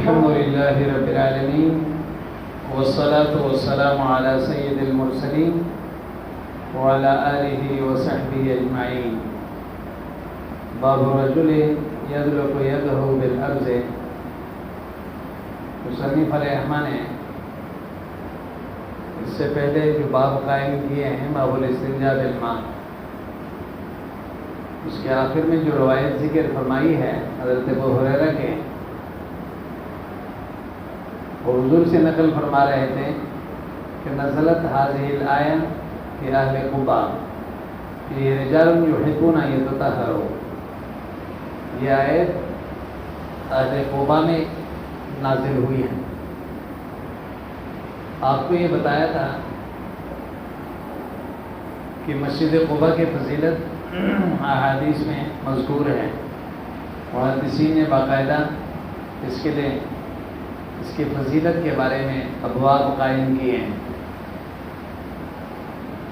الحمد لله رب العالمين والصلاة والسلام على سيد المرسلين وعلى آله وصحبه أجمعين. باب الرجل يدلق يده بالأرض. مصنف الرحمن نے اس سے پہلے جو باب قائم کیے ہیں باب الاستنجاء بالماء، اس کے آخر میں جو روایت ذکر فرمائی ہے حضرت ابو ہریرہ کے، اور حضور سے نقل فرما رہے تھے کہ نزلت هذه الآیہ فی اہل قباء فی رجال یحبون ان یتطہروا. یہ آیت اہل قباء میں نازل ہوئی ہے. آپ کو یہ بتایا تھا کہ مسجد قباء کی فضیلت احادیث میں مذکور ہے. محدثین نے باقاعدہ اس کے لیے اس کی فضیلت کے بارے میں ابواب قائم کیے ہیں.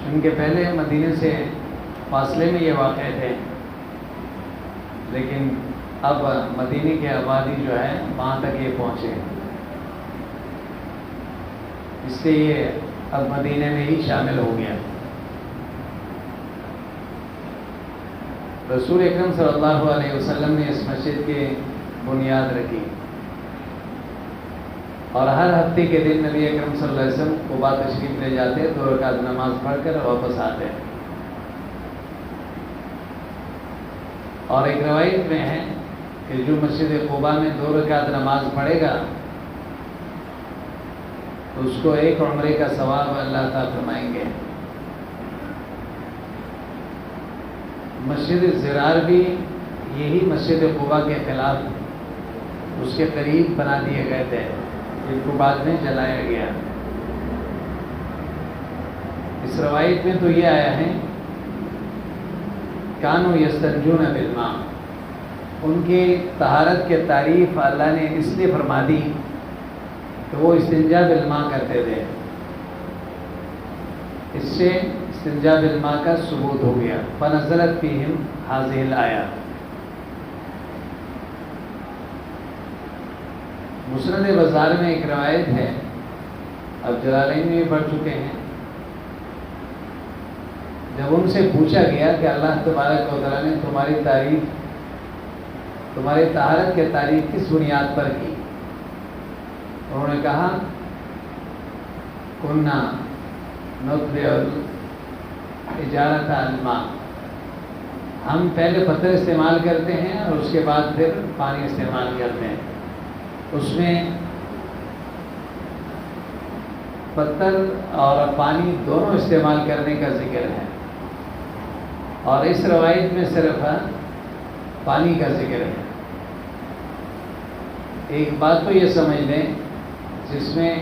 چونکہ پہلے مدینے سے فاصلے میں یہ واقع تھے، لیکن اب مدینے کی آبادی جو ہے وہاں تک یہ پہنچے، اس لیے یہ اب مدینے میں ہی شامل ہو گیا. رسول اکرم صلی اللہ علیہ وسلم نے اس مسجد کی بنیاد رکھی، اور ہر ہفتے کے دن نبی اکرم صلی اللہ علیہ وسلم قباء تشریف لے جاتے، 2 رکعت نماز پڑھ کر واپس آتے. اور ایک روایت میں ہے کہ جو مسجد قباء میں 2 رکعت نماز پڑھے گا تو اس کو 1 عمرے کا ثواب اللہ تعالیٰ فرمائیں گے. مسجد زرار بھی یہی مسجد قباء کے خلاف اس کے قریب بنا دیے گئے تھے، جن کو بعد میں جلایا گیا. اس روایت میں تو یہ آیا ہے کانوا یستنجون بالماء، ان کی طہارت کے تعریف اللہ نے اس لیے فرما دی کہ وہ استنجا بالماء کرتے تھے. اس سے استنجا بالماء کا ثبوت ہو گیا. فنزلت فیہم هذه الآیہ. مسند بازار میں ایک روایت ہے، اب جلالین میں بھی پڑھ چکے ہیں. جب ان سے پوچھا گیا کہ اللہ تبارک و تعالیٰ نے تمہاری تعریف، تمہاری طہارت کے تعریف کس بنیاد پر کی، انہوں نے کہا کننا نتبع الحجارۃ الماء، ہم پہلے پتھر استعمال کرتے ہیں اور اس کے بعد پھر پانی استعمال کرتے ہیں. اس میں پتھر اور پانی دونوں استعمال کرنے کا ذکر ہے، اور اس روایت میں صرف پانی کا ذکر ہے. ایک بات تو یہ سمجھ لیں، جس میں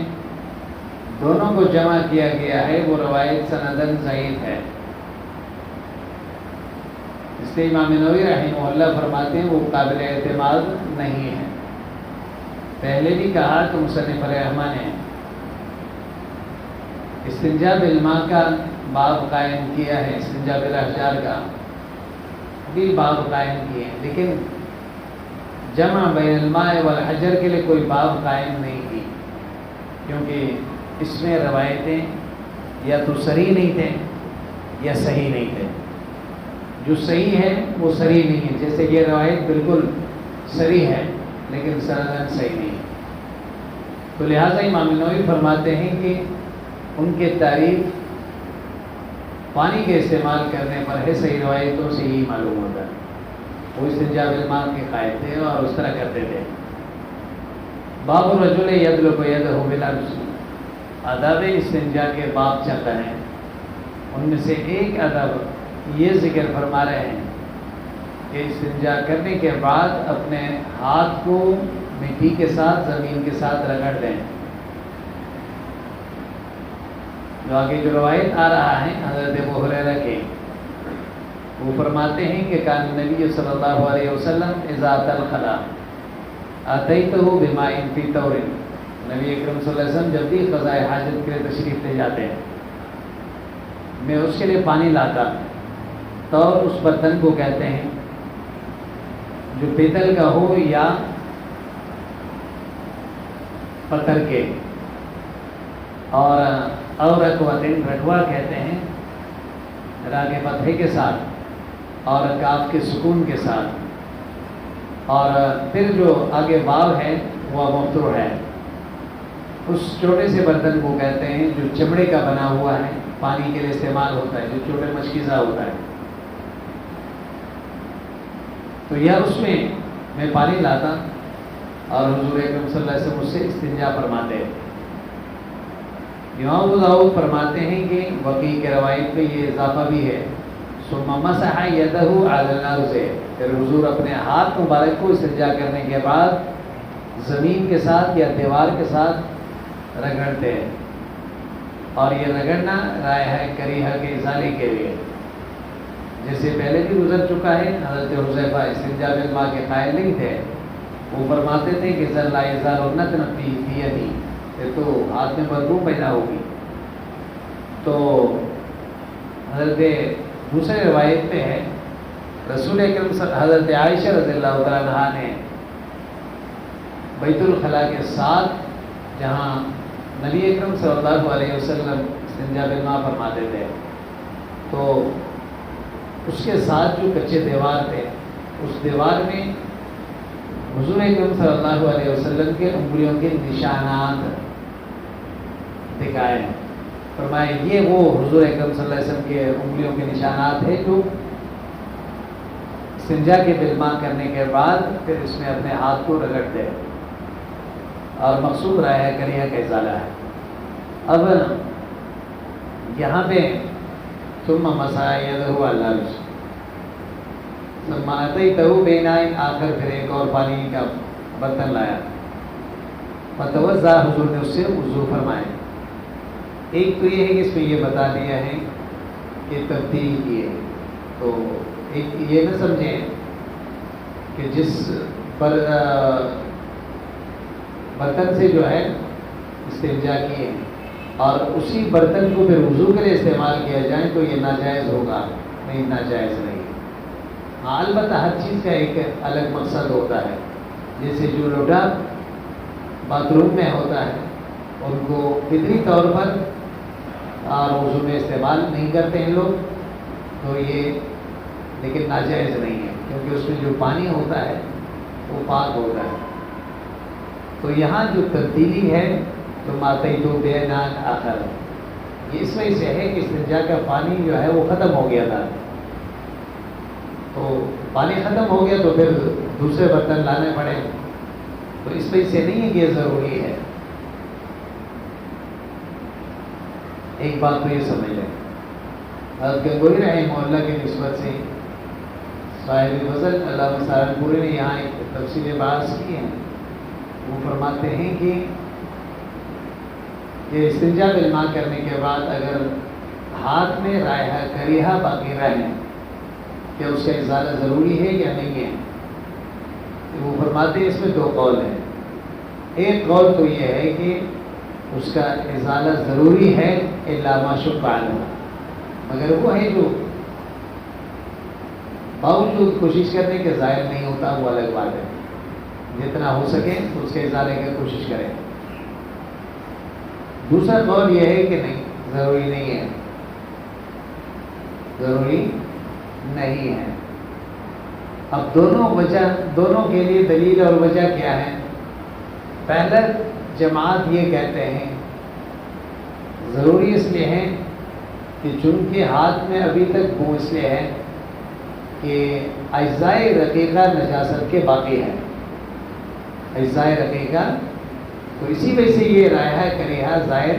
دونوں کو جمع کیا گیا ہے وہ روایت سندن ضعیف ہے. اس لیے امام نووی رحمہ اللہ فرماتے ہیں وہ قابل اعتماد نہیں ہے. پہلے بھی کہا کہ مصنف رحمہ نے استنجا بالماء کا باب قائم کیا ہے، استنجا بالاحجار کا بھی باب قائم کیے ہیں، لیکن جمع بین الماء والحجر کے لیے کوئی باب قائم نہیں کی، کیونکہ اس میں روایتیں یا تو صریح نہیں تھے یا صحیح نہیں تھے. جو صحیح ہے وہ صریح نہیں ہے، جیسے یہ روایت بالکل صریح ہے لیکن سندن صحیح نہیں. تو لہٰذا امام نووی فرماتے ہیں کہ ان کے تعریف پانی کے استعمال کرنے پر ہے، صحیح روایتوں سے ہی معلوم ہوتا ہے. وہ استنجا بالماء کے قائل تھے اور اس طرح کرتے تھے. باب الرجل یدلق یدہ بالارض، آداب استنجا کے باب چل رہے ہیں. ان میں سے ایک ادب یہ ذکر فرما رہے ہیں کہ استنجا کرنے کے بعد اپنے ہاتھ کو مٹی کے ساتھ، زمین کے ساتھ رگڑ دیں. جو آگے جو روایت آ رہا ہے حضرت ابو ہریرہ کے، وہ فرماتے ہیں کہ کان نبی صلی اللہ علیہ وسلم اذا اتى الخلاء اتیتہ بماء فی طور، نبی اکرم صلی اللہ علیہ وسلم جب بھی قضاء حاجت کے لیے تشریف لے جاتے ہیں، میں اس کے لیے پانی لاتا. طور اس برتن کو کہتے ہیں جو پیتل کا ہو یا پتھر کے، اور رکوتن رکوا کہتے ہیں را کے فتحے کے ساتھ اور کاف کے سکون کے ساتھ، اور پھر جو آگے واو ہے وہ مفتوح ہے۔ اس چھوٹے سے برتن کو کہتے ہیں جو چمڑے کا بنا ہوا ہے، پانی کے لیے استعمال ہوتا ہے، جو چھوٹے مشکیزہ ہوتا ہے۔ تو یا اس میں پانی لاتا اور حضور اکرم صلی اللہ علیہ وسلم اس سے استنجا فرماتے ہیں۔ امام ابو داؤد فرماتے ہیں کہ وکیع کے روایت میں یہ اضافہ بھی ہے، ثم مسح یدہ علی الارض، پھر حضور اپنے ہاتھ مبارک کو استنجا کرنے کے بعد زمین کے ساتھ یا دیوار کے ساتھ رگڑتے ہیں، اور یہ رگڑنا رائحہ کریہہ کے ازالے کے لیے، جیسے پہلے بھی گزر چکا ہے۔ حضرت حذیفہ استنجا بالماء کے قائل نہیں تھے، وہ فرماتے تھے کہ لا یزال النتن فی یدی، تو ہاتھ میں بدبو پیدا ہوگی۔ تو حضرت دوسرے روایت پہ ہے رسول اکرم حضرت عائشہ رضی اللہ تعالیٰ عنہا نے بیت الخلاء کے ساتھ، جہاں نبی اکرم صلی اللہ علیہ وسلم استنجا بالماء فرماتے تھے، تو اس کے ساتھ جو کچے دیوار تھے، اس دیوار میں حضور اکرم صلی اللہ علیہ وسلم کے انگلیوں کے نشانات دکھائے، فرمائے یہ وہ حضور اکرم صلی اللہ علیہ وسلم کے انگلیوں کے نشانات ہیں جو استنجا کے بالماء کرنے کے بعد پھر اس میں اپنے ہاتھ کو رگڑتے ہیں، اور مقصود رائحہ کریہہ کا ازالہ ہے۔ اب یہاں پہ ثم مسح یدہ علی الارض ثم اتیتہ باناء آخر، پھر ایک اور پانی کا برتن لایا، فتوضا، حضور نے اس سے وضو فرمائے۔ ایک تو یہ ہے کہ اس میں یہ بتا دیا ہے کہ تبدیل کی ہے، تو ایک یہ نہ سمجھیں کہ جس پر برتن سے جو ہے استنجا کیے اور اسی برتن کو پھر وضو کے لیے استعمال کیا جائے تو یہ ناجائز ہوگا، نہیں ناجائز نہیں۔ ہاں البتہ ہر چیز کا ایک الگ مقصد ہوتا ہے، جیسے جو لوٹا باتھ روم میں ہوتا ہے ان کو فطری طور پر اور وضو میں استعمال نہیں کرتے ہیں لوگ، تو یہ لیکن ناجائز نہیں ہے، کیونکہ اس میں جو پانی ہوتا ہے وہ پاک ہوتا ہے۔ تو یہاں جو تبدیلی ہے تو ماتیتو باناء آخر، یہ اس وجہ سے ہے کہ استنجا کا پانی جو ہے وہ ختم ہو گیا تھا، تو پانی ختم ہو گیا تو پھر دوسرے برتن لانے پڑے، تو اس وجہ سے نہیں ہے کہ یہ ضروری ہے۔ ایک بات تو یہ سمجھ لیں، حضرت گنگوہی رحمہ اللہ کی نسبت سے صاحب فضل علامہ سہارنپوری نے یہاں ایک تفصیل بحث کی ہے۔ وہ فرماتے ہیں کہ استنجا بالماء کرنے کے بعد اگر ہاتھ میں رائحہ کریہہ باقی رہے، کیا اس کا ازالہ ضروری ہے یا نہیں ہے؟ وہ فرماتے ہیں اس میں دو قول ہیں۔ ایک قول تو یہ ہے کہ اس کا ازالہ ضروری ہے الا ما شق عنہ، مگر وہ ہے جو باوجود کوشش کرنے کے ظاہر نہیں ہوتا، وہ الگ بات ہے، جتنا ہو سکے اس کے ازالے کی کوشش کریں۔ دوسرا قول یہ ہے کہ نہیں، ضروری نہیں ہے، ضروری نہیں ہے۔ اب دونوں کے لیے دلیل اور وجہ کیا ہے؟ پہلا جماعت یہ کہتے ہیں ضروری اس لیے ہے کہ چونکہ ہاتھ میں ابھی تک بو اس لیے ہے کہ اجزاء رقیقہ نجاست کے باقی ہیں، اجزاء رقیقہ، تو اسی وجہ سے یہ رائحہ کریہہ ظاہر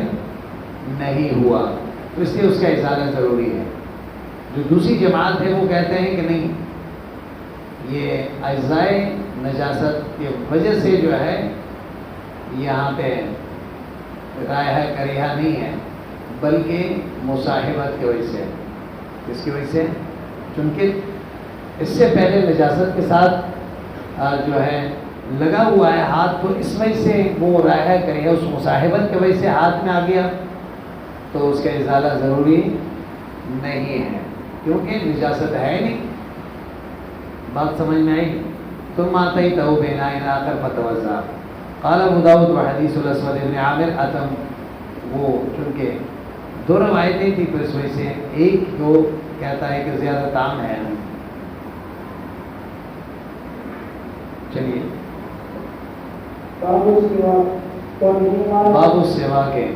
نہیں ہوا، تو اس لیے اس کا ازالہ ضروری ہے۔ جو دوسری جماعت ہے وہ کہتے ہیں کہ نہیں، یہ اجزاء نجاست کی وجہ سے جو ہے یہاں پہ رائحہ کریہہ نہیں ہے، بلکہ مصاحبت کی وجہ سے۔ اس کی وجہ سے چونکہ اس سے پہلے نجاست کے ساتھ جو ہے لگا ہوا ہے ہاتھ، تو اس وجہ سے وہ رائحہ کریہہ اس مصاحبت کی وجہ سے ہاتھ میں آ گیا، تو اس کا ازالہ ضروری نہیں ہے، کیونکہ نجاست ہے نہیں۔ بات سمجھ میں آئی؟ تم آتیتہ باناء آخر فتوضا، قال ابو داؤد وحدیث الاسود ابن عامر اتم، وہ چونکہ دو روایتیں تھیں تو اس وجہ سے ایک جو کہتا ہے کہ زیادہ تام ہے. چلیے باب السوا کے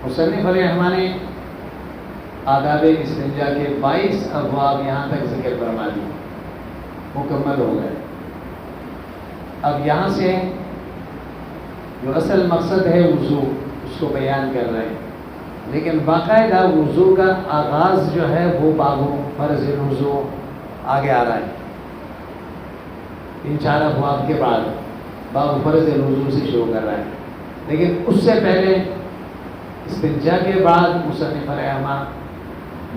مصنف علیہ رحمٰن نے آداب استنجا کے 22 ابواب یہاں تک ذکر فرما دی، مکمل ہو گئے. اب یہاں سے جو اصل مقصد ہے وضو اس کو بیان کر رہے ہیں، لیکن باقاعدہ وضو کا آغاز جو ہے وہ باب فرض الوضو آگے آ رہا ہے. ان 4 ابواب کے بعد باب فرض الوضو سے شروع کر رہا ہے، لیکن اس سے پہلے استنجا کے بعد مصنف رحمہ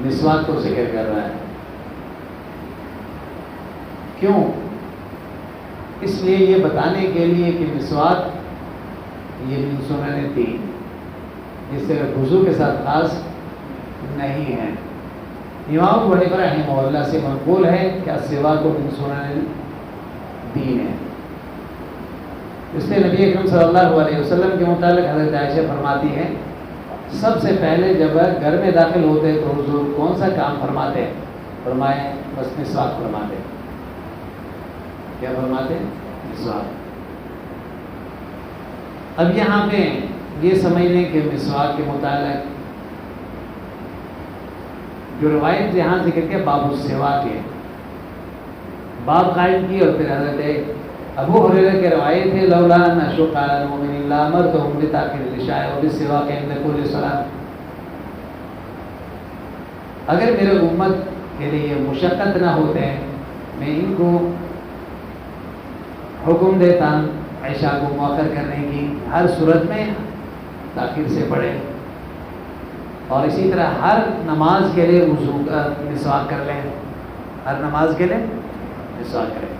مسواک کو ذکر کر رہا ہے. کیوں؟ اس لیے یہ بتانے کے لیے کہ مسواک یہ من سنن دین، اس سے وضو کے ساتھ خاص نہیں ہے. امام ابو حنیفہ رحمہ اللہ سے منقول ہے کہ السواک من سنن دین ہے. اس لیے نبی اکرم صلی اللہ علیہ وسلم کے متعلق حضرت عائشہ فرماتی ہیں سب سے پہلے جب گھر میں داخل ہوتے تو حضور کون سا کام فرماتے؟ فرمائے بس مسواک فرماتے. کیا فرماتے؟ مسواک. اب یہاں پہ یہ سمجھ لیں کہ مسواک کے متعلق جو روایت یہاں ذکر کے باب السواک کے باب قائم کی، اور پھر حضرت ابو ہریرہ کی روایت ہے لولا ان اشق علی المؤمنین لامرتهم بتاخیر العشاء وبالسواک عند كل صلاۃ. اگر میرے امت کے لیے مشقت نہ ہوتے میں ان کو حکم دیتا عشاء کو مؤخر کرنے کی، ہر صورت میں تاخیر سے پڑھے، اور اسی طرح ہر نماز کے لیے وضو کا مسواک کر لیں، ہر نماز کے لیے مسواک کریں.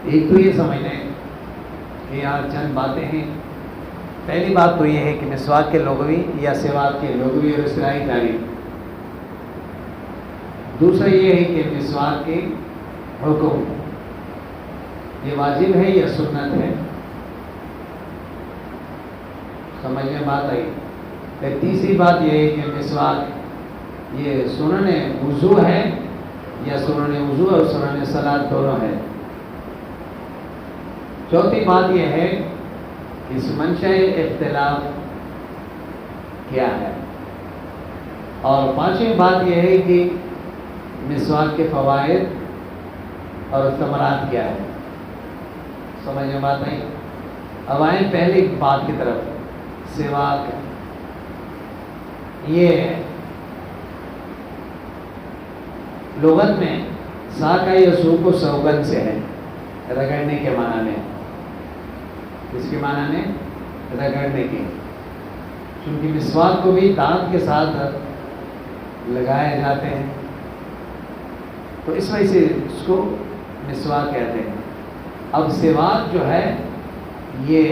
ایک تو یہ سمجھ لیں کہ یہاں چند باتیں ہیں. پہلی بات تو یہ ہے کہ مسواک کے لغوی یا سواک کے لغوی اور اصطلاحی تعریف. دوسرا یہ ہے کہ مسواک کے حکم، یہ واجب ہے یا سنت ہے، سمجھ میں بات آئی. پھر تیسری بات یہ ہے کہ مسواک یہ سنن وضو ہے یا سنن وضو اور سنن صلاۃ دونوں ہے. چوتھی بات یہ ہے کہ اس منشأ اختلاف کیا ہے، اور پانچویں بات یہ ہے کہ مسواک کے فوائد اور ثمرات کیا ہے. سمجھ میں بات نہیں. اب آئیں پہلی بات کی طرف، سواک. یہ لغت میں ساکا یا سوکو سوگن سے ہے، رگڑنے کے معنی میں. اس کے معنی میں رگڑنے کے، چونکہ مسواک کو بھی دانت کے ساتھ لگائے جاتے ہیں تو اس وجہ سے اس کو مسواک کہتے ہیں. اب سواک جو ہے یہ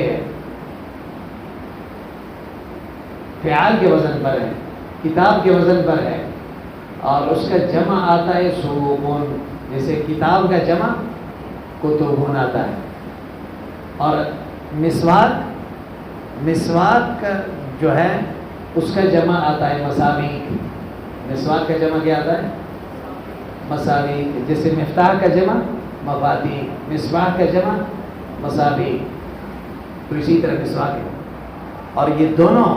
فعال کے وزن پر ہے، کتاب کے وزن پر ہے، اور اس کا جمع آتا ہے سوگون. جیسے کتاب کا جمع کتبون آتا ہے، اور مسواک جو ہے اس کا جمع آتا ہے مساویق. مسواک کا جمع کیا آتا ہے؟ مساویق. جیسے مفتاح کا جمع مفاتیح، مصباح کا جمع مصابیح. تو اسی طرح مسواک ہے، اور یہ دونوں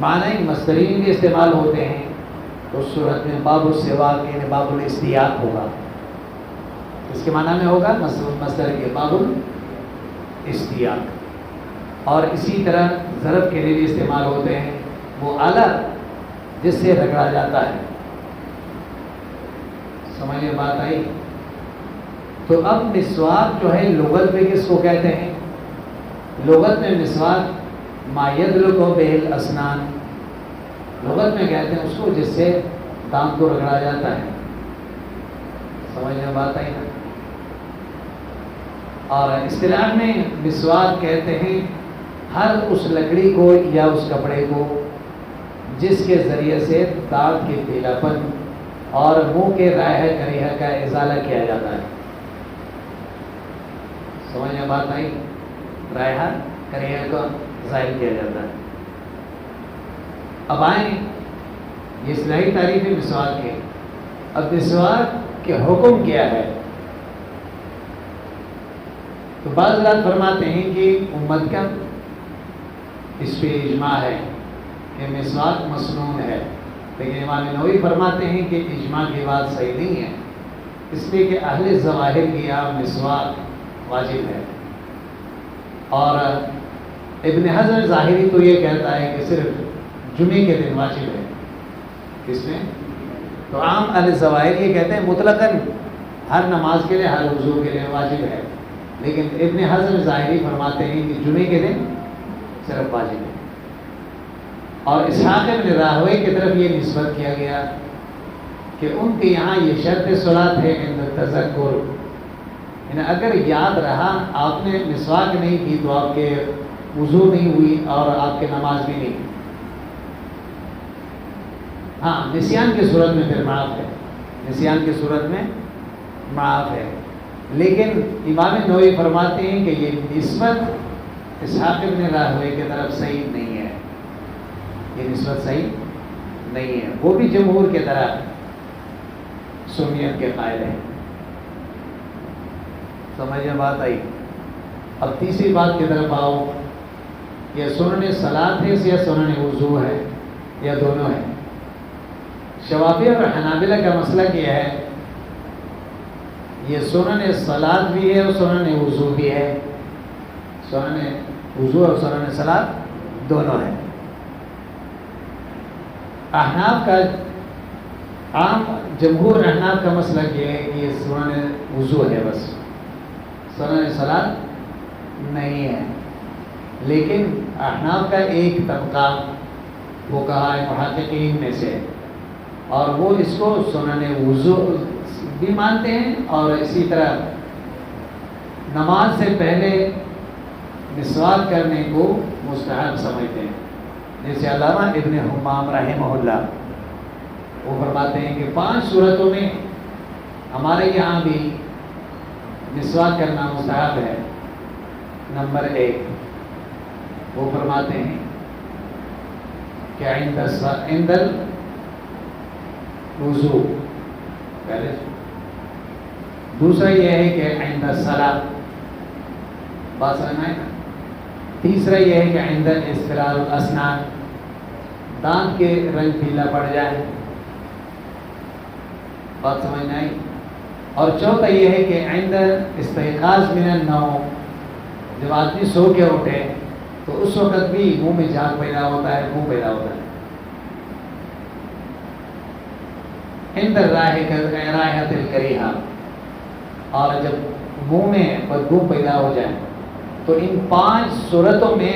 معنی مصدرین بھی استعمال ہوتے ہیں. تو اس صورت میں باب السواک یعنی باب الاستیاق ہوگا. اس کے معنی میں ہوگا مصدر کے باب الاستیاق. اور اسی طرح ظرف کے لیے بھی استعمال ہوتے ہیں، وہ آلہ جس سے رگڑا جاتا ہے. سمجھ میں بات آئی. تو اب مسواک جو ہے لغت میں کس کو کہتے ہیں؟ لغت میں مسواک ما یدلق بہ الاسنان، لغت میں کہتے ہیں اس کو جس سے دانت کو رگڑا جاتا ہے. سمجھ میں بات آئی نا. اور اصطلاح میں مسواک کہتے ہیں ہر اس لکڑی کو یا اس کپڑے کو جس کے ذریعے سے دانت کے پیلاپن اور منہ کے رائحہ کریحہ کا ازالہ کیا جاتا ہے. سمجھ میں بات آئی؟ رائحہ کریہ کو ظاہر کیا جاتا ہے۔ اب آئیں یہ اصطلاحی تعریف ہے مسواک کے۔ اب مسواک کے حکم کیا ہے؟ تو بعض حضرات فرماتے ہیں کہ امت کا اس پہ اجماع ہے کہ مسواک مسنون ہے، لیکن امام نووی فرماتے ہیں کہ اجماع کی بات صحیح نہیں ہے، اس لیے کہ اہل ظواہر کی یہاں مسواک واجب ہے، اور ابن حزم ظاہری تو یہ کہتا ہے کہ صرف جمعے کے دن واجب ہے۔ کس میں؟ تو عام اہل ظواہر یہ کہتے ہیں مطلقاً ہر نماز کے لیے، ہر وضو کے لیے واجب ہے، لیکن ابن حزم ظاہری فرماتے ہیں کہ جمعے کے دن صرف واجب ہے۔ اور اسحاق بن راہوی کی طرف یہ نسبت کیا گیا کہ ان کے یہاں یہ شرط صلاۃ ہے عند تذکر، یعنی اگر یاد رہا آپ نے مسواک نہیں کی تو آپ کے وضو نہیں ہوئی اور آپ کے نماز بھی نہیں۔ ہاں نسیان کی صورت میں پھر معاف ہے، نسیان کی صورت میں معاف ہے، لیکن امام نووی فرماتے ہیں کہ یہ نسبت اسحاق بن راہوی کی طرف صحیح نہیں ہے، یہ نسبت صحیح نہیں ہے، وہ بھی جمہور کی طرح سنیت کے قائل ہیں۔ سمجھ میں بات آئی؟ اب تیسری بات کی طرف آؤ، یہ سنن صلاۃ ہے یا سنن وضو ہے یا دونوں ہے؟ شوافی اور حنابلہ کا مسئلہ کیا ہے، یہ سنن صلاۃ بھی ہے اور سنن وضو بھی ہے، سنن وضو اور سنن صلاۃ دونوں ہیں۔ احناف کا عام جمہور احناف کا مسئلہ یہ ہے کہ یہ سنن وضو ہے، بس سنن صلاۃ نہیں ہے، لیکن احناف کا ایک طبقہ وہ کہا ہے محققین میں سے، اور وہ اس کو سنن وضو بھی مانتے ہیں اور اسی طرح نماز سے پہلے مسواک کرنے کو مستحب سمجھتے ہیں۔ جیسے علامہ ابن حمام رحمہ اللہ وہ فرماتے ہیں کہ 5 صورتوں میں ہمارے یہاں بھی مسواک کرنا مستحب ہے۔ نمبر 1 وہ فرماتے ہیں کہ عند الوضو، پہلے دوسرا یہ ہے کہ عند الصلاۃ، بات سمجھ میں؟ تیسرا یہ ہے کہ عند اصفرار الاسنان، دانت کے رنگ پیلا پڑ جائے، بات سمجھ میں آئی؟ اور چوتھا یہ ہے کہ عند استيقاظ من النوم، جب آدمی سو کے اٹھے تو اس وقت بھی منہ میں جھاگ پیدا ہوتا ہے، منہ پیدا ہوتا ہے۔ عند رائحۃ الکریہہ، اور جب منہ میں بدبو پیدا ہو جائے، تو ان 5 صورتوں میں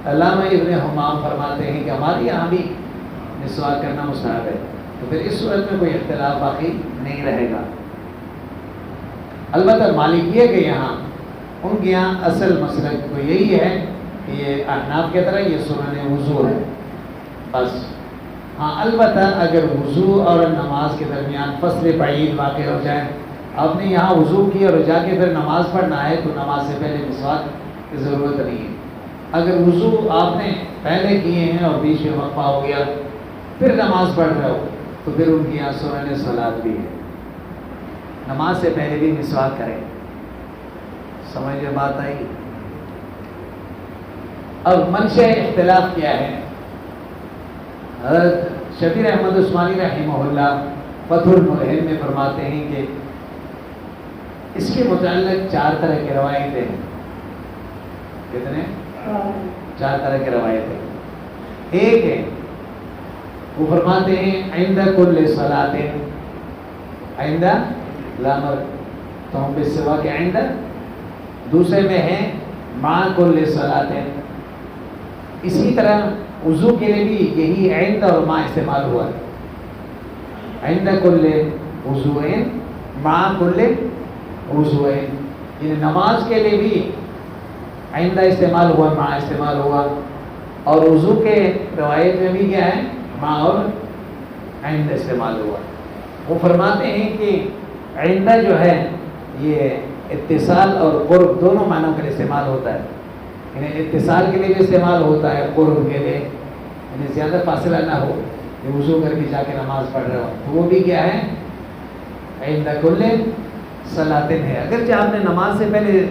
علامہ ابن حمام فرماتے ہیں کہ ہمارے یہاں بھی مسواک کرنا مستحب ہے، تو پھر اس صورت میں کوئی اختلاف باقی نہیں رہے گا۔ البتہ مالکیہ کے یہاں، ان کے یہاں اصل مسئلہ تو یہی ہے کہ یہ احناف کی طرح یہ سنن وضو ہے بس۔ ہاں البتہ اگر وضو اور نماز کے درمیان فصل بعید واقع ہو جائے، آپ نے یہاں وضو کی اور جا کے پھر نماز پڑھنا ہے، تو نماز سے پہلے مسواک کی ضرورت نہیں ہے۔ اگر وضو آپ نے پہلے کیے ہیں اور بیچ میں وقفہ ہو گیا پھر نماز پڑھ رہے ہو، تو پھر ان کی یہاں سنن صلاۃ بھی ہے، نماز سے پہلے بھی مسواک کریں۔ سمجھ میں بات آئی؟ اب منشأ اختلاف کیا ہے؟ حضرت شبیر احمد عثمانی رحمہ اللہ فتح الملہم میں فرماتے ہیں کہ اس کے متعلق 4 طرح کی روایتیں ہیں۔ کتنے؟ 4 طرح کی روایتیں۔ ایک ہے وہ فرماتے ہیں عند کل صلاۃ، عند لامر تو ہم سوا کے عند، دوسرے میں ہے مع کل صلاۃ، اسی طرح وضو کے لیے بھی یہی عند اور مع استعمال ہوا ہے، عند کل وضوء مع کل وضوء، یعنی نماز کے لیے بھی عند استعمال ہوا، مع استعمال ہوا، اور وضو کے روایت میں بھی کیا ہے، مع اور عند استعمال ہوا۔ وہ فرماتے ہیں کہ عند جو ہے یہ اتصال اور قرب دونوں معنوں کے لیے استعمال ہوتا ہے. یعنی اتصال کے لیے بھی استعمال ہوتا ہے، قرب کے لیے یعنی زیادہ فاصلہ نہ ہو، یہ وضو کر کے جا کے نماز پڑھ رہے ہو تو وہ بھی کیا ہے، عند کل صلاۃ ہے. اگرچہ آپ نے نماز سے پہلے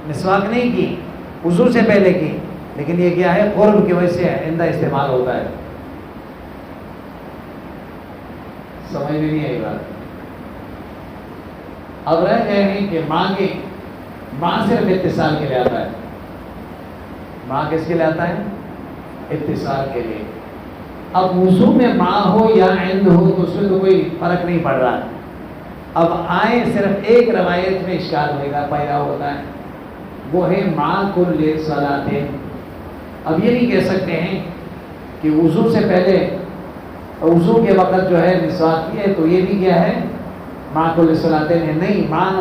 مسواک نہیں کی، وضو سے پہلے کی، لیکن یہ کیا ہے، قرب کی وجہ سے عند استعمال ہوتا ہے. سمجھ میں نہیں آئی بات. اب رہ گئے ہیں کہ ماں صرف اتصال کے لیے آتا ہے. ماں کس کے لیے آتا ہے؟ اتصال کے لیے. اب وضو میں ماں ہو یا عند ہو تو اس میں تو کوئی فرق نہیں پڑ رہا. اب آئے صرف ایک روایت میں اشکال پیدا ہوتا ہے، وہ ہے ماں کل صلاۃ. اب یہ نہیں کہہ سکتے ہیں کہ وضو سے پہلے وضو کے وقت جو ہے مسواک کی ہے تو یہ بھی کیا ہے، ماں کل صلاۃ ہے. نہیں، ماں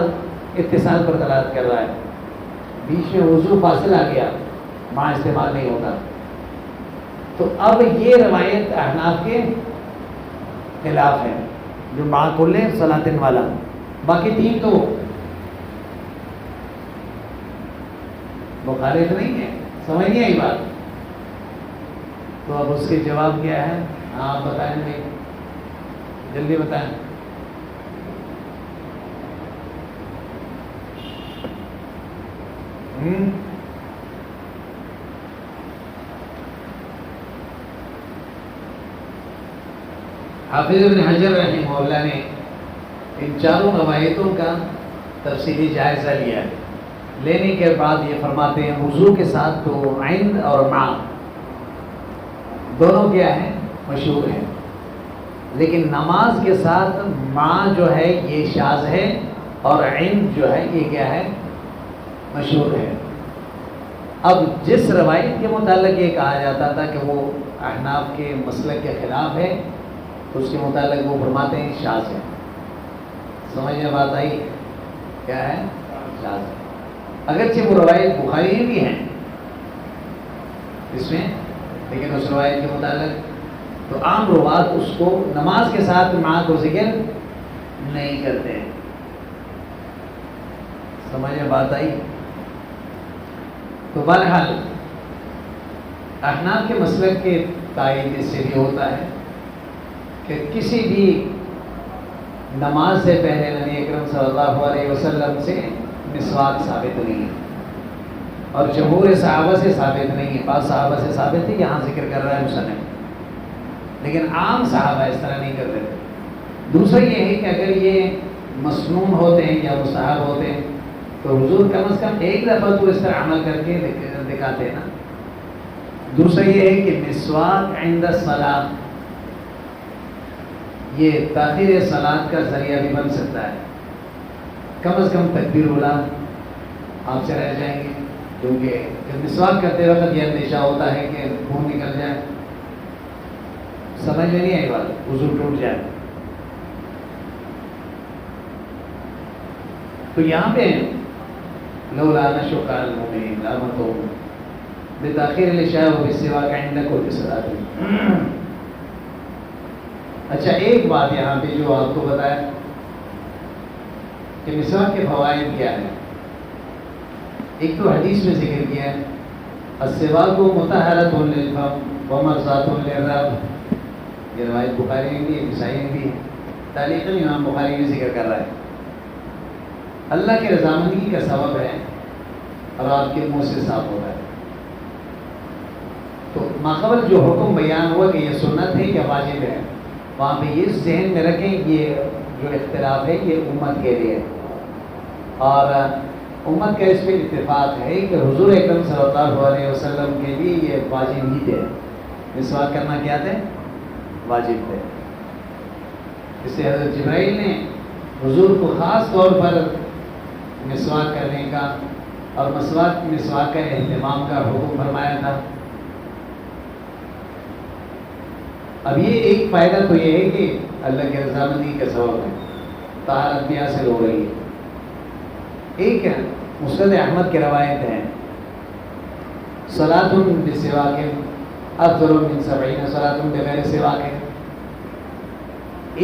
اتصال پر دلالت کر رہا ہے. بیچ میں وضو فاصلہ آ گیا، ماں استعمال نہیں ہوتا. تو اب یہ روایت احناف کے خلاف ہے، جو ماں کل صلاۃ والا. باقی تین تو مخالف نہیں ہے. سمجھ نہیں آئی بات. تو اب اس کے جواب کیا ہے؟ ہاں بتائیں گے، جلدی بتائیں. حافظ ابن حجر رحمہ اللہ نے ان چاروں روایتوں کا تفصیلی جائزہ لیا ہے. لینے کے بعد یہ فرماتے ہیں وضو کے ساتھ تو عند اور ماں دونوں کیا ہیں، مشہور ہیں، لیکن نماز کے ساتھ ماں جو ہے یہ شاذ ہے اور عند جو ہے یہ کیا ہے، مشہور ہے. اب جس روایت کے متعلق یہ کہا جاتا تھا کہ وہ احناف کے مسلک کے خلاف ہے تو اس کے متعلق وہ فرماتے ہیں شاذ ہے. سمجھ میں بات آئی؟ کیا ہے؟ شاذ ہے. اگرچہ وہ روایت بخاری میں بھی ہیں اس میں، لیکن اس روایت کے متعلق تو عام روات اس کو نماز کے ساتھ ماں کو ذکر نہیں کرتے ہیں. سمجھ میں بات آئی؟ تو بہرحال احناف کے مسلک کے تائید اس سے بھی ہوتا ہے کہ کسی بھی نماز سے پہلے نبی اکرم صلی اللہ علیہ وسلم سے مسواک ثابت نہیں ہے، اور جمہور صحابہ سے ثابت نہیں ہے. بعض صحابہ سے ثابت ہے، یہاں ذکر کر رہا ہے مصنف، لیکن عام صحابہ اس طرح نہیں کرتے تھے. دوسرا یہ ہے کہ اگر یہ مسنون ہوتے ہیں یا مستحب ہوتے ہیں تو حضور کم از کم ایک دفعہ تو اس طرح عمل کر کے دکھاتے ہیں نا. دوسرا یہ ہے کہ مسواک عند الصلاۃ یہ تاخیر صلاۃ کا ذریعہ بھی بن سکتا ہے. کم از کم تکبیر اولیٰ آپ سے رہ جائیں گے، کیونکہ جب مسواک کرتے وقت یہ اندیشہ ہوتا ہے کہ خون نکل جائے. سمجھ میں نہیں آئی بات، وضو ٹوٹ جائے. تو یہاں پہ لولا نشق علی المؤمنین لامرتهم بتاخیر العشاء وبالسواک عند كل صلاۃ. اچھا ایک بات یہاں پہ جو آپ کو بتایا کہ مسواک کے فوائد کیا ہیں. ایک تو حدیث میں ذکر کیا ہے السواک مطہرۃ للفم ومرضاۃ للرب. یہ روایت بخاری میں بھی ہے، نسائی میں بھی ہے. تعلیقاً امام بخاری بھی ذکر کر رہا ہے اللہ کی رضامندی کا سبب ہے اور آپ کے منہ سے صاف ہوتا ہے. تو ماقبل جو حکم بیان ہوا کہ یہ سنت ہے یا واجب ہے، وہاں پہ یہ ذہن میں رکھیں یہ جو اختلاف ہے یہ امت کے لیے، اور امت کا اس پہ اتفاق ہے کہ حضور اکرم صلی اللہ علیہ وسلم کے لیے یہ واجب ہی تھے. مسواک کرنا کیا تھے؟ واجب تھے. اس سے حضرت جبرائیل نے حضور کو خاص طور پر مسواک کرنے کا اور مسواک کا اہتمام کا حکم فرمایا تھا. اب یہ ایک فائدہ تو یہ ہے کہ اللہ کی رضامندی کا سبب ہے، طہارت بھی حاصل ہو رہی ہے. ایک مسند احمد کی روایت ہے صلاۃ بسواک افضل من 70 صلاۃ بغیر سواک.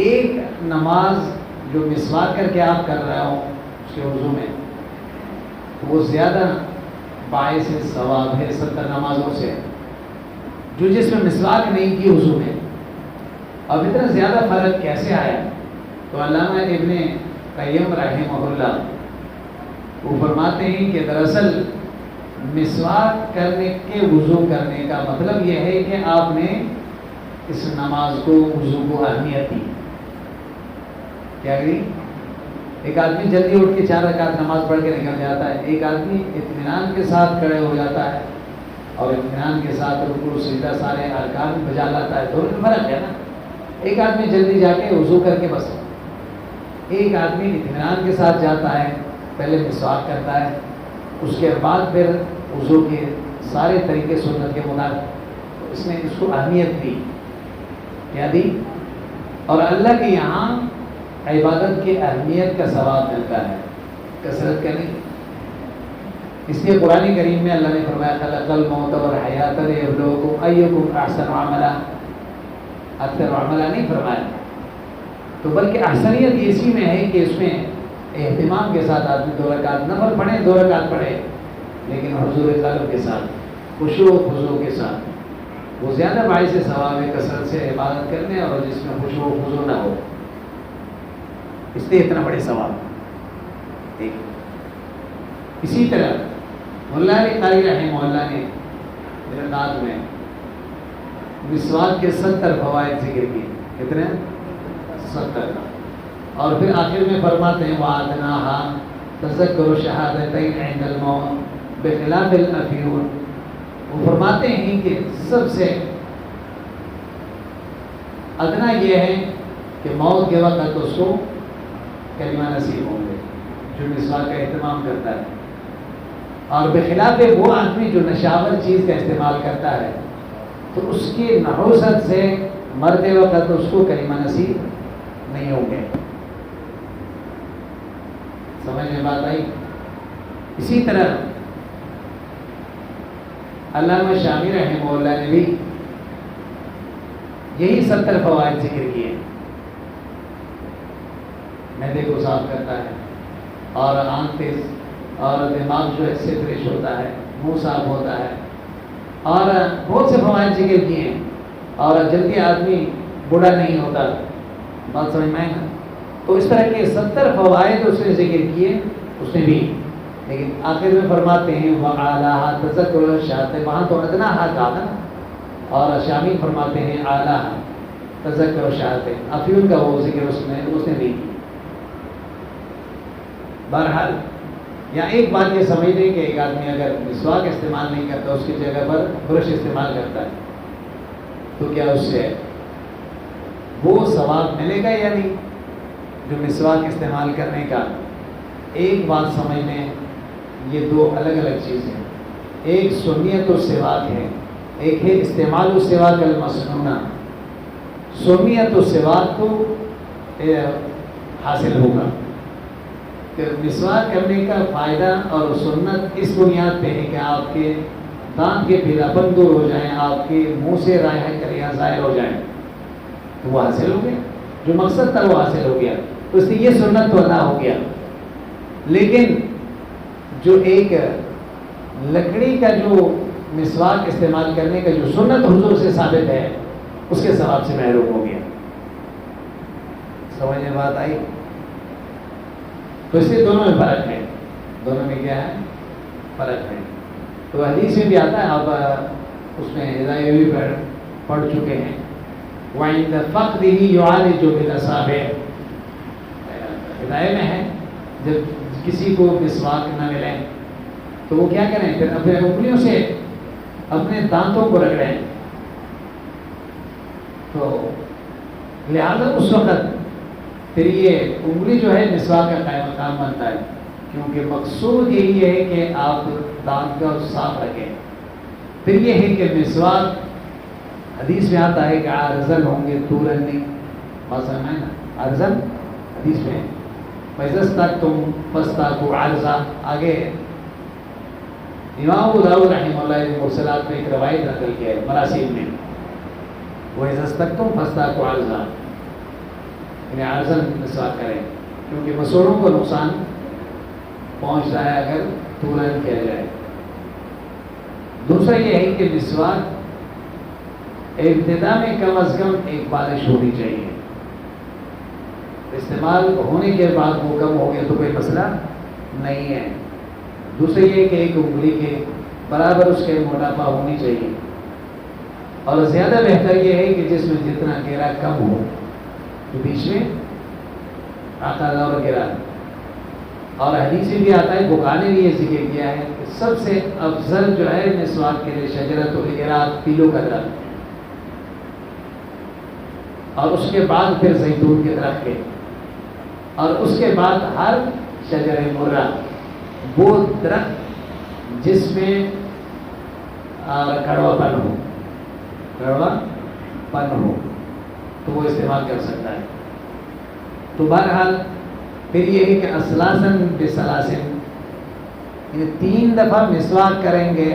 ایک نماز جو مسواک کر کے آپ کر رہے ہو اس کے وضو میں وہ زیادہ باعث ثواب ہے 70 نمازوں سے جو جس میں مسواک نہیں کی وضو میں. اب اتنا زیادہ فرق کیسے آیا؟ تو علامہ ابن قیم رحمہ اللہ وہ فرماتے ہیں کہ دراصل مسواک کرنے کے وضو کرنے کا مطلب یہ ہے کہ آپ نے اس نماز کو وضو کو اہمیت دی. کیا کری؟ ایک آدمی جلدی اٹھ کے 4 رکعت نماز پڑھ کے نکل جاتا ہے، ایک آدمی اطمینان کے ساتھ کھڑے ہو جاتا ہے اور اطمینان کے ساتھ رکوع سجدہ سارے ارکان بجا لاتا ہے. دونوں میں فرق ہے نا. ایک آدمی جلدی جا کے وضو کر کے بس، ایک آدمی اطمینان کے ساتھ جاتا ہے، پہلے مسواک کرتا ہے، اس کے بعد پھر وضو کے سارے طریقے سنت کے مطابق. اس نے اس کو اہمیت دی. کیا دی؟ اور اللہ کے یہاں عبادت کی اہمیت کا ثواب ملتا ہے، کثرت کا نہیں. اس لیے قرآن کریم میں اللہ نے فرمایا خلق الموت والحیات لیبلوکم ایکم احسن عملا. اکثر عملا نہیں فرمایا، تو بلکہ احسنیت اسی میں ہے کہ اس میں اہتمام کے ساتھ آدمی 2 رکعت نفل پڑھے، 2 رکعت پڑھے، لیکن حضور قلب کے ساتھ، خشوع و خضوع کے ساتھ. وہ زیادہ باعث ثواب ہے کثرت سے عبادت کرنے اور جس میں خشوع و خضوع نہ ہو، اس لیے اتنا بڑے ثواب. ٹھیک. اسی طرح مولا علی قاری رحمہ اللہ نے ارشاد میں مسواک کے 70 فوائد ذکر کیے. کتنے؟ 70. اور پھر آخر میں فرماتے ہیں وَأَدْنَاهَا تَذَكُّرُ الشَّهَادَتَيْنِ عِندَ الْمَوْتِ بِخِلَافِ الْأَفْيُونِ. وہ فرماتے ہیں کہ سب سے ادنا یہ ہے کہ موت کے وقت اس کو کلمہ نصیب ہوں گے جو مسواک کا اہتمام کرتا ہے. اور بخلاف وہ آدمی جو نشاور چیز کا استعمال کرتا ہے تو اس کی نحوست سے مرتے وقت اس کو کلمہ نصیب نہیں ہوں گے. سمجھ میں بات آئی؟ اسی طرح علامہ شامی رحمہ اللہ نے بھی یہی 70 فوائد ذکر کیے. معدے کو صاف کرتا ہے اور آنکھ تیز اور دماغ جو ہے اس سے فریش ہوتا ہے، منہ صاف ہوتا ہے، اور بہت سے فوائد ذکر کیے ہیں. اور جلدی آدمی بوڑھا نہیں ہوتا. بات سمجھ میں آئے نا؟ تو اس طرح کے 70 فوائد اس نے ذکر کیے اس نے بھی. لیکن آخر میں فرماتے ہیں وَعَلَاهَا تَذَكُّرُ الشَّهَادَتَيْنِ. وہاں تو ادناها کہا تھا نا، اور شامی فرماتے ہیں اعلیٰ تذکر الشهادتين. افیون کا وہ ذکر اس نے بھی. بہرحال یا ایک بات یہ سمجھ لیں کہ ایک آدمی اگر مسواک استعمال نہیں کرتا، اس کی جگہ پر برش استعمال کرتا ہے، تو کیا اس سے وہ ثواب ملے گا یا نہیں جو مسواک استعمال کرنے کا؟ ایک بات سمجھ لیں، یہ 2 الگ الگ چیزیں ہیں. ایک سنیت السواک ہے، ایک ہے استعمال السواک المسنونہ. سنیت السواک کو حاصل ہوگا کہ مسواک کرنے کا فائدہ اور سنت اس بنیاد پہ ہے کہ آپ کے دانت کے پیلاپن دور ہو جائیں، آپ کے منہ سے رائحہ کریاں ظاہر ہو جائیں، تو وہ حاصل ہو گیا. جو مقصد تھا وہ حاصل ہو گیا. تو اس لیے یہ سنت تو ادا ہو گیا. لیکن جو ایک لکڑی کا جو مسواک استعمال کرنے کا جو سنت حضور سے ثابت ہے، اس کے ثواب سے محروم ہو گیا. سمجھ میں بات آئی؟ تو اس لیے دونوں میں فرق ہے. دونوں میں کیا ہے؟ فرق ہے. تو حدیث میں بھی آتا ہے، آپ اس میں ہدایہ بھی پڑھ چکے ہیں. وَعِنْدَ فَقْدِهِ يُعَالِجُ بِالْأَصَابِعِ. ہدایہ میں ہے جب کسی کو مسواک نہ ملے تو وہ کیا کریں؟ پھر اپنے انگلیوں سے اپنے دانتوں کو رگڑیں. تو لہذا اس وقت پھر یہ انگلی جو ہے مسواک کا قائم مقام بنتا ہے، کیونکہ مقصود یہی ہے کہ آپ دانت کا صاف رکھیں. پھر یہ ہے کہ مسواک حدیث میں آتا ہے کہ عارضن ہوں گے طولن نہیں. بات سمجھ میں نا؟ عارضن حدیث میں فَإِذَا فَاسْتَاقُوا عَرْضًا. آگے امام ابو داؤد رحمہ اللہ نے مرسلات میں ایک روایت نقل کیا ہے مراسیل میں، وَإِذَا اسْتَقْتُمْ فَاسْتَاقُوا عَرْضًا، یعنی عارضن مسواک کریں، کیونکہ مسوڑوں کو نقصان پہنچ رہا ہے اگر تورن کیا جائے۔ دوسرا یہ ہے کہ مسواک ابتدا میں کم از کم ایک بالش ہونی چاہیے، استعمال ہونے کے بعد وہ کم ہو گیا تو کوئی مسئلہ نہیں ہے۔ دوسرا یہ کہ ایک انگلی کے برابر اس کے موٹاپا ہونی چاہیے، اور زیادہ بہتر یہ ہے کہ جس میں جتنا گہرا کم ہو تو بیچ میں آتا اور گرا۔ اور حدیث میں بھی آتا ہے، بخاری نے بھی یہ ذکر کیا ہے کہ سب سے افضل جو ہے مسواک کے لیے شجرۃ الگرات، پیلوں کا درخت، اور اس کے بعد پھر زیتون کے درخت کے، اور اس کے بعد ہر شجر مرہ، وہ درخت جس میں کڑوا پن ہو تو وہ استعمال کر سکتا ہے۔ تو بہرحال پھر یہ ہے کہ اسلاسن بسلاسن، یہ 3 دفعہ مسواک کریں گے،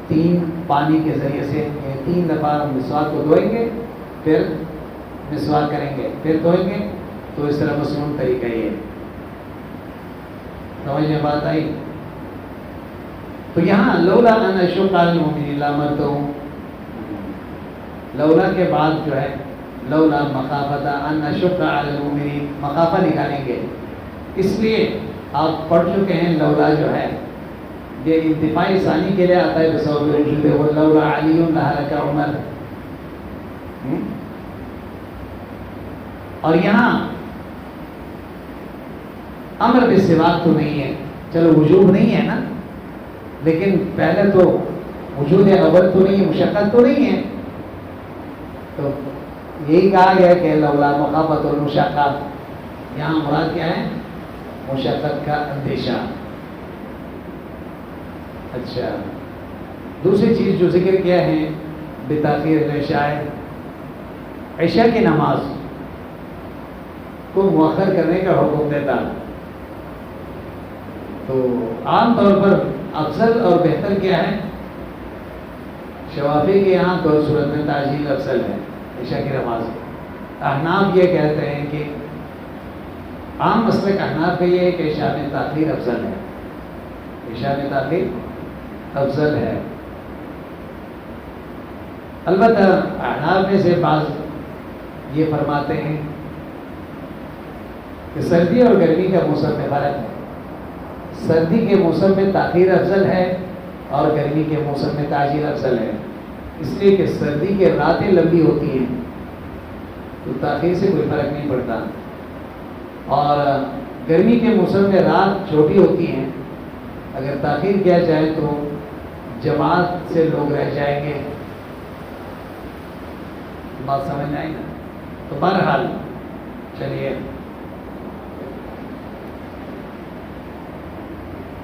3 پانی کے ذریعے سے 3 دفعہ مسواک کو دھوئیں گے، پھر مسواک کریں گے، پھر دھوئیں گے، تو اس طرح مصنون طریقہ یہ ہے۔ سمجھ میں بات آئی؟ تو یہاں لولا ان اشق علی المؤمنین لامرتہم، لولا کے بعد جو ہے لولا مخافۃ ان اشق علی المؤمنین، مخافہ نکالیں گے، اس لیے آپ پڑھ چکے ہیں لولا جو ہے یہ انتفاعی ثانی کے لیے آتا ہے بسبب وجود لولا علی لہلک عمر، اور یہاں امر بالسواک تو نہیں ہے، چلو وجوب نہیں ہے نا، لیکن پہلے تو وجود اول تو نہیں ہے، مشقت تو نہیں ہے، تو یہی کہا گیا کہ لولا مخافۃ المشقہ، یہاں مراد کیا ہے؟ مشقت کا اندیشہ۔ اچھا، دوسری چیز جو ذکر کیا ہے بتاخیر العشاء، عشاء کی نماز کو مؤخر کرنے کا حکم دیتا، تو عام طور پر افضل اور بہتر کیا ہے؟ شوافی کے یہاں دو صورت میں تعجیل افضل ہے عشاء کی نماز۔ احناف یہ کہتے ہیں کہ عام مسلک احناف کا یہ ہے کہ عشاء میں تاخیر افضل ہے، عشاء میں تاخیر افضل ہے۔ البتہ احناف میں سے بعض یہ فرماتے ہیں کہ سردی اور گرمی کا موسم میں فرق ہے، سردی کے موسم میں تاخیر افضل ہے اور گرمی کے موسم میں تعجیل افضل ہے، اس لیے کہ سردی کی راتیں لمبی ہوتی ہیں تو تاخیر سے کوئی فرق نہیں پڑتا، اور گرمی کے موسم میں رات چھوٹی ہوتی ہیں، اگر تاخیر کیا جائے تو جماعت سے لوگ رہ جائیں گے، بات سمجھ میں آئی نا؟ تو بہرحال چلیے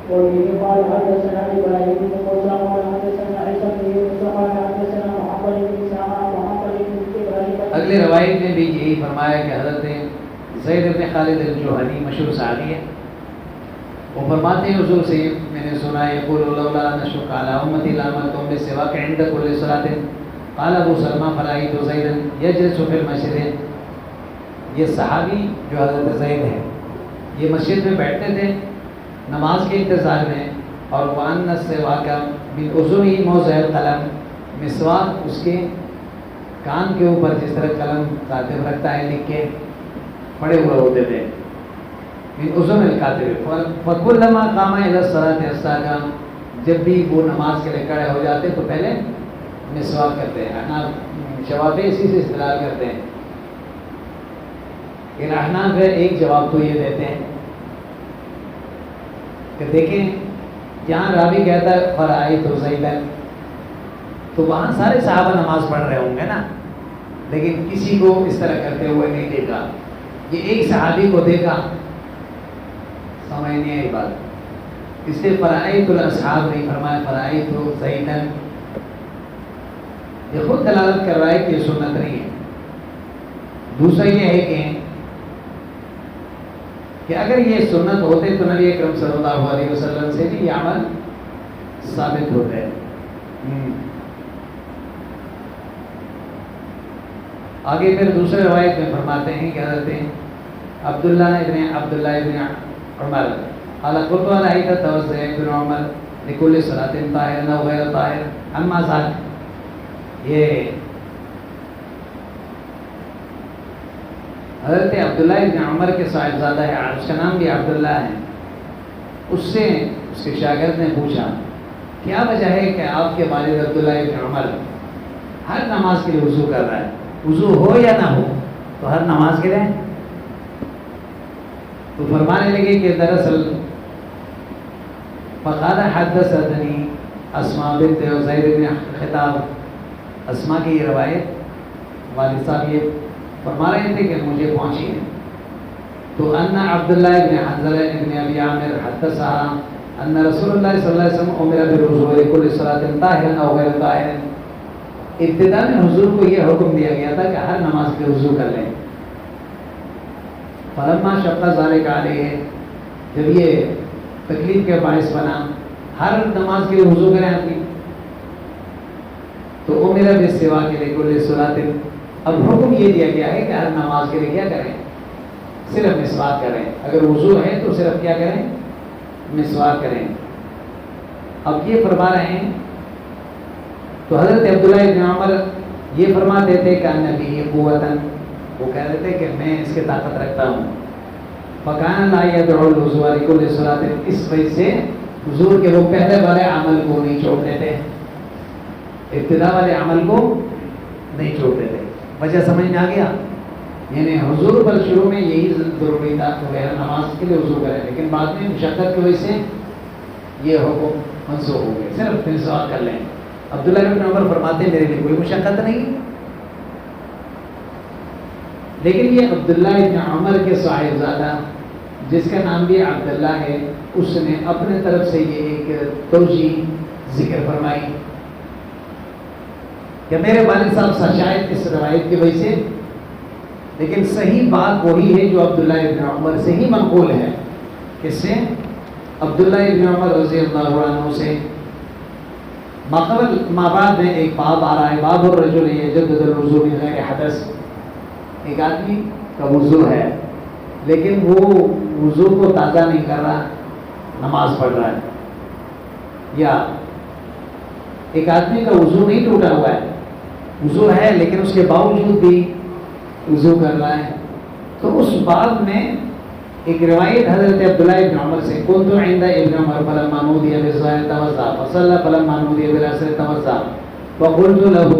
قال حدثنا ابراهيم بن موسى قال حدثنا عيسى بن يونس قال حدثنا محمد بن اسحاق محمد بن ابراهيم۔ اگلی روایت میں بھی یہی فرمایا کہ حضرت زید بن خالد الجوہنی مشہور صحابی ہے، وہ فرماتے ہیں حضور سے میں نے سنا یقول لولا ان اشق علی امتی لامرتہم بالسواک عند کل صلاۃ، قال ابو سلمہ فرأیت زیدا یجلس فی المسجد، یہ صحابی جو حضرت زید ہے یہ مسجد میں بیٹھتے تھے نماز کے انتظار میں، اور وَأَنَّ السِّوَاكَ بِالْأُذُنِ مَوْضِعَ الْقَلَمِ، مسواک اس کے کان کے اوپر جس طرح قلم کاتب رکھتا ہے لکھ کے پڑے ہوئے ہوتے تھے، بِالْأُذُنِ الْكَاتِبِ، فَكُلَّمَا قَامَ إِلَى الصَّلَاةِ أَسْتَاكَ، جب بھی وہ نماز کے لیے کھڑے ہو جاتے تو پہلے مسواک کرتے ہیں۔ احناف شوافی اسی سے استدلال کرتے ہیں، لیکن احناف ایک جواب تو یہ دیتے ہیں کہ دیکھیں جہاں راوی کہتا ہے فرأیت زیدا، تو وہاں سارے صحابہ نماز پڑھ رہے ہوں گے نا، لیکن کسی کو اس طرح کرتے ہوئے نہیں دیکھا، یہ ایک صحابی کو دیکھا، سمجھ نہیں آئی بات، اس لیے فرأیت الاصحاب نہیں فرمایا، فرأیت زیدا، یہ خود دلالت کر رہا ہے کہ یہ سنت نہیں ہے۔ دوسرا یہ ہے کہ اگر یہ سنت ہوتے تو نبی اکرم صلی اللہ علیہ وسلم سے بھی یہ عمل ثابت ہوتے ہیں۔ آگے پھر دوسرے روایت میں فرماتے ہیں کہ حضرت عبداللہ ابن عمر قال قلت أرأيت توزع ابن عمر لكل صلاة طاهر أو غير طاهر أما ذاك. یہ حضرت عبداللہ ابن عمر کے صاحبزادہ ہے، اس کا نام بھی عبداللہ ہے. اس سے اس کے شاگرد نے پوچھا کیا وجہ ہے کہ آپ کے والد عبداللہ ابن عمر ہر نماز کے لیے وضو کر رہا ہے، وضو ہو یا نہ ہو تو ہر نماز کے لیے. تو فرمانے لگے کہ دراصل فقال حدثتنی اسماء بنت زید بن خطاب، اسماء کی یہ روایت والد صاحب یہ فرما رہے تھے کہ مجھے پہنچی ہے. تو ان عبداللہ ابن حنظلہ ابن ابی عامر حدثها ان رسول اللہ صلی اللہ علیہ وسلم امر بالوضوء لكل صلاة طاہر او غیر طاہر. ابتدا میں حضور کو یہ حکم دیا گیا تھا کہ ہر نماز کے وضو کر لیں. فلما شق ذلك علیہ، جب یہ تکلیف کے باعث بنا ہر نماز کے لیے وضو کریں آدمی، تو امر بالسواک لكل صلاة، اب حکم یہ دیا گیا ہے کہ ہر نماز کے لیے کیا کریں، صرف مسواک کریں. اگر وضو ہے تو صرف کیا کریں، مسواک کریں. اب یہ فرما رہے ہیں تو حضرت عبداللہ ابن عمر یہ فرماتے تھے کہ نبی قوتاً، وہ کہہ رہے تھے کہ میں اس کے طاقت رکھتا ہوں. فکان لا يدعو الوضوء لكل صلاة، اس وجہ سے حضور کے وہ پہلے والے عمل کو نہیں چھوڑتے تھے، ابتدا والے عمل کو نہیں چھوڑتے تھے. وجہ سمجھ میں آ گیا؟ یعنی حضور پر شروع میں یہی ضروری تھا کہ غیر نماز کے لیے وضو کریں، لیکن بعد میں مشقت کی وجہ سے یہ حکم منسوخ ہو گیا، صرف مسواک کر لیں. عبداللہ ابن عمر فرماتے ہیں میرے لیے کوئی مشقت نہیں. لیکن یہ عبداللہ ابن عمر کے صاحبزادہ جس کا نام بھی عبداللہ ہے، اس نے اپنے طرف سے یہ ایک توجیہ ذکر فرمائی کہ میرے والد صاحب شاید اس روایت کی وجہ سے، لیکن صحیح بات وہی ہے جو عبداللہ ابن عمر سے ہی منقول ہے. کس سے؟ عبداللہ ابن عمر رضی اللہ عنہ سے. ما بعد میں ایک باب آ رہا ہے، باب الرجل یجدد الوضوء من غیر حدث. ایک آدمی کا وضو ہے لیکن وہ وضو کو تازہ نہیں کر رہا، نماز پڑھ رہا ہے. یا ایک آدمی کا وضو نہیں ٹوٹا ہوا ہے، وضو ہے لیکن اس کے باوجود بھی وضو کر رہا ہے. تو اس باب میں ایک روایت حضرت عبداللہ ابن عمر سے، كنت عند ابن عمر فلما نودي بالظهر توضأ فصلى فلما نودي بالعصر توضأ وقلت له،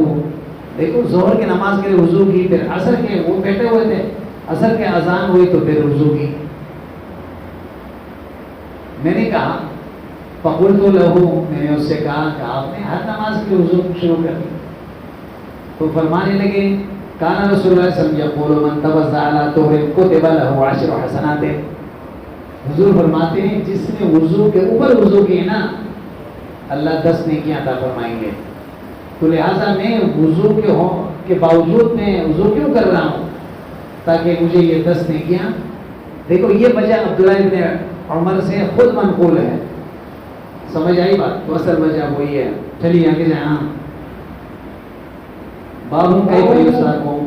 دیکھو ظہر کی نماز کے لیے وضو کی، پھر عصر کے وہ بیٹھے ہوئے تھے، عصر کے اذان ہوئی تو پھر وضو کی. میں نے کہا فقلت له، میں نے اس سے کہا کہ آپ نے ہر نماز کے لیے وضو شروع کر دی. تو فرمانے لگے کان رسول اللہ صلی اللہ علیہ وسلم یقول من توضأ علی طہر کتب له 10 حسنات. حضور فرماتے ہیں جس نے وضو کے اوپر وضو کیے نا، اللہ 10 نیکیاں عطا فرمائیں گے. تو لہٰذا میں وضو کے باوجود میں وضو کیوں کر رہا ہوں؟ تاکہ مجھے یہ 10 نیکیاں. دیکھو یہ وجہ عبداللہ ابن عمر سے خود منقول ہے. سمجھ آئی بات؟ تو اصل وجہ وہی ہے. چلیے آگے جائیں. بابن کیف یستاکو،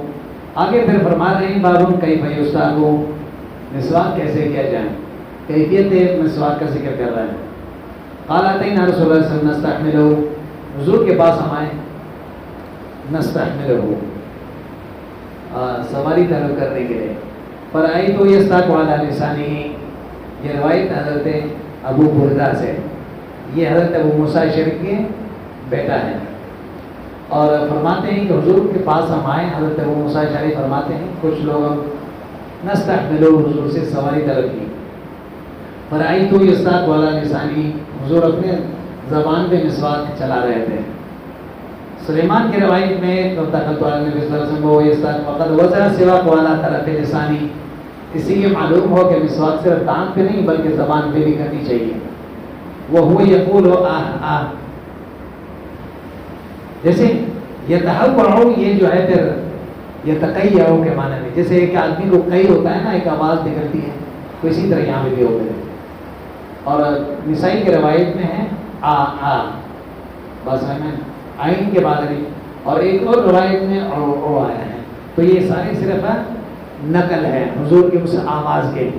آگے پھر فرما رہے ہیں بابن کیف یستاکو، مسواک کیسے کیا جائے، کیفیت مسواک کا ذکر کر رہا ہے. قال اتینا رسول اللہ صلی اللہ علیہ وسلم نستحملہ، حضور کے پاس ہم آئے، نستحملہ سواری طلب کرنے کے لیے. فرأیت یستاکو علی لسانہ، یہ روایت حضرت ابو بردہ سے، یہ حضرت ابو موسیٰ شریف کے بیٹا ہے. اور فرماتے ہیں کہ حضور کے پاس ہم آئے، حضرت ابو موسیٰ شریف فرماتے ہیں کچھ لوگ نستحملہ، حضور سے سواری طلب کی. فرأیت یستاکو علی لسانہ، حضور اپنے زبان پہ مسواک چلا رہے تھے. سلیمان کی روایت میں دخلت علی النبی صلی اللہ علیہ وسلم وهو یستاک فقد وضع السواک علی طرف لسانہ، اس سے یہ معلوم ہو کہ مسواک صرف دانت پہ نہیں بلکہ زبان پہ بھی کرنی چاہیے. وهو یقول آہ آہ، جیسے یتحوع، یہ جو ہے پھر یتقیع کے معنی میں، جیسے ایک آدمی کو قی ہوتا ہے نا، ایک آواز نکلتی ہے، تو اسی طرح یہاں پہ بھی ہوتے ہیں. اور نسائی کی روایت میں ہے آ آ، بس میں آئین کے بعد نہیں، اور ایک اور روایت میں او آیا ہے. تو یہ سارے صرف نقل ہے حضور کے اس آواز کے.